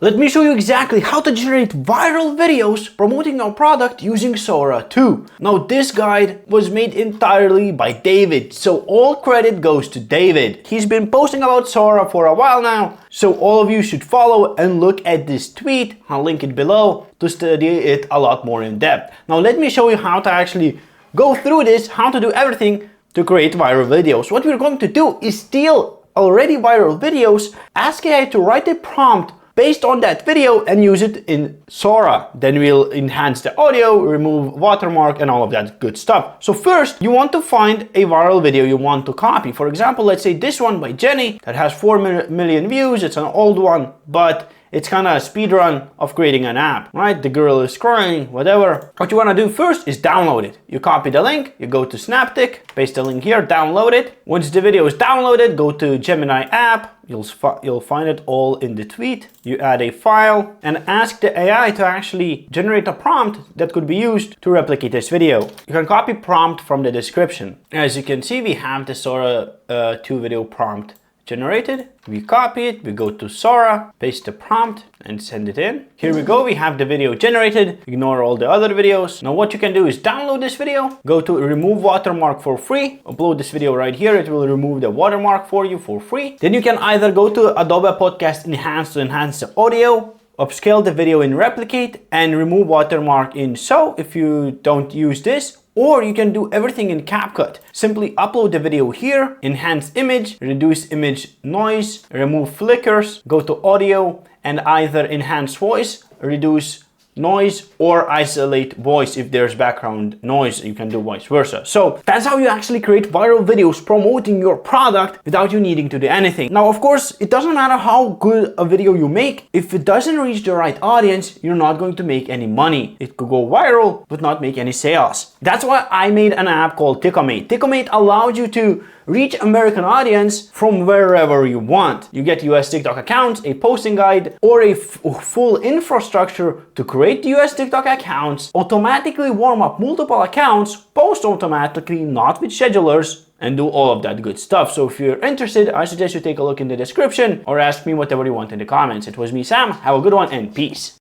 Let me show you exactly how to generate viral videos promoting your product using Sora 2. Now this guide was made entirely by David, so all credit goes to David. He's been posting about Sora for a while now, so all of you should follow and look at this tweet. I'll link it below to study it a lot more in depth. Now let me show you how to actually go through this, how to do everything to create viral videos. What we're going to do is steal already viral videos, ask AI to write a prompt based on that video and use it in Sora. Then we'll enhance the audio, remove watermark and all of that good stuff. So first, you want to find a viral video you want to copy. For example, let's say this one by Jenny that has 4 million views. It's an old one, but it's kind of a speed run of creating an app, right? The girl is crying, whatever. What you want to do first is download it. You copy the link, you go to Snaptic, paste the link here, download it. Once the video is downloaded, go to Gemini app. You'll find it all in the tweet. You add a file and ask the AI to actually generate a prompt that could be used to replicate this video. You can copy prompt from the description. As you can see, we have the Sora 2 video prompt generated. We copy it, we go to Sora, paste the prompt and send it in. Here we go, we have the video generated. Ignore all the other videos. Now what you can do is download this video, go to remove watermark for free, upload this video right here. It will remove the watermark for you for free. Then you can either go to Adobe Podcast Enhance to enhance the audio, upscale the video in Replicate and remove watermark in So if you don't use this. Or you can do everything in CapCut. Simply upload the video here, enhance image, reduce image noise, remove flickers, go to audio and either enhance voice, reduce noise or isolate voice. If there's background noise, you can do vice versa. So that's how you actually create viral videos promoting your product without you needing to do anything. Now, of course, it doesn't matter how good a video you make. If it doesn't reach the right audience, you're not going to make any money. It could go viral, but not make any sales. That's why I made an app called Ticomate. Ticomate allows you to reach American audience from wherever you want. You get US TikTok accounts, a posting guide, or a full infrastructure to create US TikTok accounts, automatically warm up multiple accounts, post automatically, not with schedulers, and do all of that good stuff. So if you're interested, I suggest you take a look in the description or ask me whatever you want in the comments. It was me, Sam. Have a good one and peace.